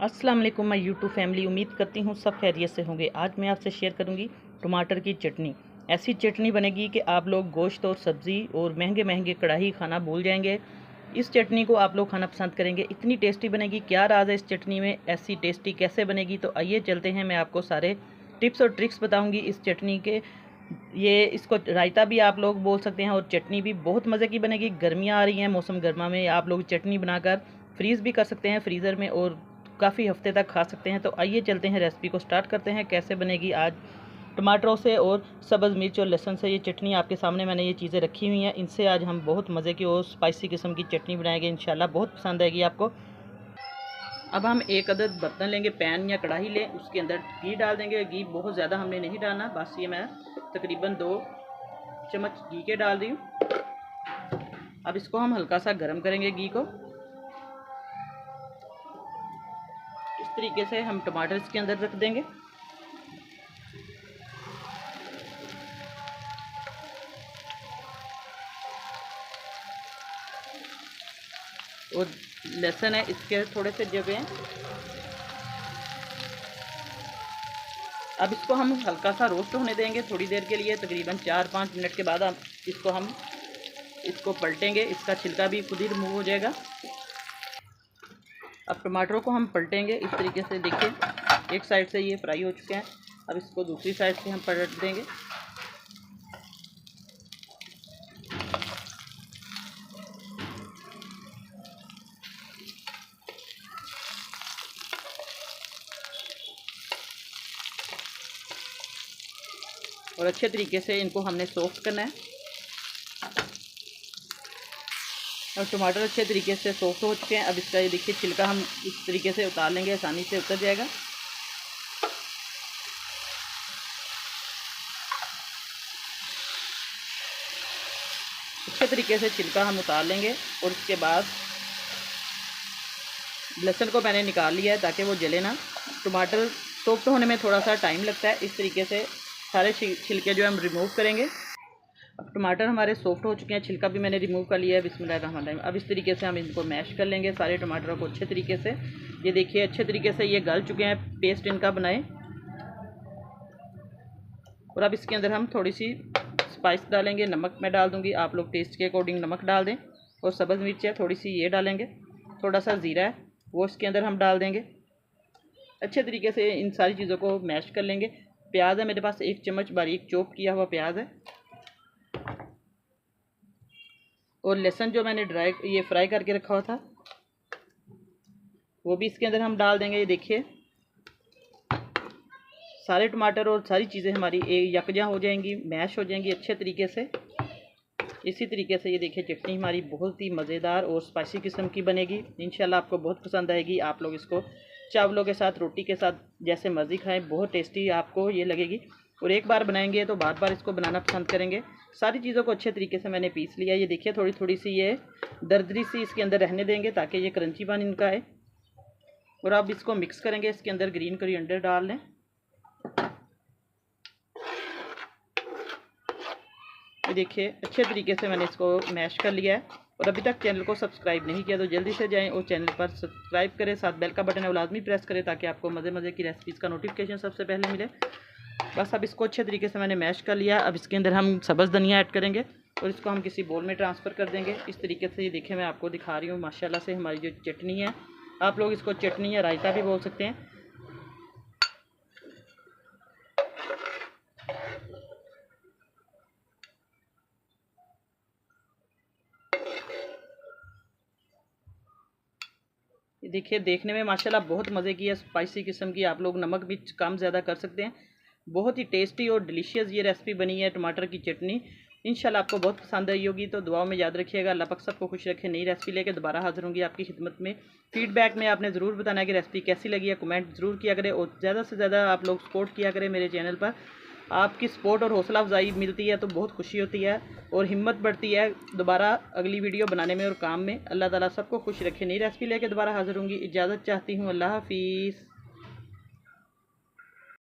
अस्सलाम वालेकुम my YouTube family. उम्मीद करती हूँ सब खैरियत से होंगे। आज मैं आपसे शेयर करूँगी टमाटर की चटनी। ऐसी चटनी बनेगी कि आप लोग गोश्त और सब्ज़ी और महंगे महंगे कढ़ाई खाना भूल जाएंगे। इस चटनी को आप लोग खाना पसंद करेंगे, इतनी टेस्टी बनेगी। क्या राज है इस चटनी में, ऐसी टेस्टी कैसे बनेगी? तो आइए चलते हैं, मैं आपको सारे टिप्स और ट्रिक्स बताऊँगी इस चटनी के। ये इसको रायता भी आप लोग बोल सकते हैं और चटनी भी बहुत मज़े की बनेगी। गर्मियाँ आ रही हैं, मौसम गर्मा में आप लोग चटनी बनाकर फ्रीज़ भी कर सकते हैं फ्रीज़र में और काफ़ी हफ्ते तक खा सकते हैं। तो आइए चलते हैं, रेसिपी को स्टार्ट करते हैं। कैसे बनेगी आज टमाटरों से और सब्ज़ मिर्च और लहसुन से ये चटनी आपके सामने मैंने ये चीज़ें रखी हुई हैं। इनसे आज हम बहुत मज़े की और स्पाइसी किस्म की चटनी बनाएंगे। इंशाल्लाह बहुत पसंद आएगी आपको। अब हम एक अदद बर्तन लेंगे, पैन या कढ़ाई लें, उसके अंदर घी डाल देंगे। घी बहुत ज़्यादा हमने नहीं डालना, बस ये मैं तकरीबन 2 चम्मच घी के डाल रही हूँ। अब इसको हम हल्का सा गर्म करेंगे घी को। इस तरीके से हम टमाटर इसके अंदर रख देंगे और लहसुन है इसके थोड़े से जब हैं। अब इसको हम हल्का सा रोस्ट होने देंगे थोड़ी देर के लिए, तकरीबन 4-5 मिनट के बाद हम इसको पलटेंगे। इसका छिलका भी खुद ही रिमूव हो जाएगा। अब टमाटरों को हम पलटेंगे इस तरीके से। देखिए एक साइड से ये फ्राई हो चुके हैं, अब इसको दूसरी साइड से हम पलट देंगे। और अच्छे तरीके से इनको हमने सॉफ्ट करना है। और टमाटर अच्छे तरीके से सॉफ्ट हो चुके हैं। अब इसका ये देखिए छिलका हम इस तरीके से उतार लेंगे, आसानी से उतर जाएगा। अच्छे तरीके से छिलका हम उतार लेंगे और इसके बाद लहसुन को मैंने निकाल लिया है ताकि वो जले ना। टमाटर सॉफ्ट होने में थोड़ा सा टाइम लगता है, इस तरीके से सारे छिलके जो हम रिमूव करेंगे। अब टमाटर हमारे सॉफ्ट हो चुके हैं, छिलका भी मैंने रिमूव कर लिया है। बिस्मिल्लाहिर्रहमानिर्रहीम। अब इस तरीके से हम इनको मैश कर लेंगे सारे टमाटरों को अच्छे तरीके से। ये देखिए अच्छे तरीके से ये गल चुके हैं, पेस्ट इनका बनाए। और अब इसके अंदर हम थोड़ी सी स्पाइस डालेंगे। नमक मैं डाल दूँगी, आप लोग टेस्ट के अकॉर्डिंग नमक डाल दें। और सब्ज़ मिर्च है थोड़ी सी ये डालेंगे, थोड़ा सा ज़ीरा है वो इसके अंदर हम डाल देंगे। अच्छे तरीके से इन सारी चीज़ों को मैश कर लेंगे। प्याज है मेरे पास 1 चम्मच बारीक चॉप किया हुआ प्याज है। और लहसुन जो मैंने ये फ्राई करके रखा हुआ था वो भी इसके अंदर हम डाल देंगे। ये देखिए सारे टमाटर और सारी चीज़ें हमारी यकजा हो जाएंगी, मैश हो जाएंगी अच्छे तरीके से। इसी तरीके से ये देखिए चटनी हमारी बहुत ही मज़ेदार और स्पाइसी किस्म की बनेगी। इंशाल्लाह आपको बहुत पसंद आएगी। आप लोग इसको चावलों के साथ, रोटी के साथ जैसे मर्ज़ी खाएं, बहुत टेस्टी आपको ये लगेगी। और एक बार बनाएंगे तो बार बार इसको बनाना पसंद करेंगे। सारी चीज़ों को अच्छे तरीके से मैंने पीस लिया। ये देखिए थोड़ी थोड़ी सी ये दरदरी सी इसके अंदर रहने देंगे ताकि ये क्रंचीपन इनका है। और अब इसको मिक्स करेंगे। इसके अंदर ग्रीन कोरिएंडर डाल लें। ये देखिए अच्छे तरीके से मैंने इसको मैश कर लिया है। और अभी तक चैनल को सब्सक्राइब नहीं किया तो जल्दी से जाएं और चैनल पर सब्सक्राइब करें, साथ बेल का बटन है वो लाजमी प्रेस करें ताकि आपको मज़े मज़े की रेसिपीज़ का नोटिफिकेशन सबसे पहले मिले। बस अब इसको अच्छे तरीके से मैंने मैश कर लिया। अब इसके अंदर हम सब्ज़ धनिया ऐड करेंगे और इसको हम किसी बोल में ट्रांसफ़र कर देंगे। इस तरीके से ये देखिए मैं आपको दिखा रही हूँ माशाल्लाह से हमारी जो चटनी है, आप लोग इसको चटनी या रायता भी बोल सकते हैं। ये देखिए देखने में माशाल्लाह बहुत मज़े की है, स्पाइसी किस्म की। आप लोग नमक भी कम ज़्यादा कर सकते हैं। बहुत ही टेस्टी और डिलीशियस ये रेसिपी बनी है टमाटर की चटनी। इंशाल्लाह आपको बहुत पसंद आई होगी। तो दुआओं में याद रखिएगा। अल्लाह पाक सबको खुश रखे। नई रेसिपी लेके दोबारा हाजिर होंगी आपकी खिदमत में। फीडबैक में आपने ज़रूर बताना है कि रेसिपी कैसी लगी है, कमेंट ज़रूर किया करें और ज़्यादा से ज़्यादा आप लोग सपोर्ट किया करें मेरे चैनल पर। आपकी सपोर्ट और हौसला अफजाई मिलती है तो बहुत खुशी होती है और हिम्मत बढ़ती है दोबारा अगली वीडियो बनाने में और काम में। अल्लाह ताला सबको खुश रखे। नई रेसिपी लेके दोबारा हाजिर होंगी। इजाज़त चाहती हूँ। अल्लाह हाफिज़।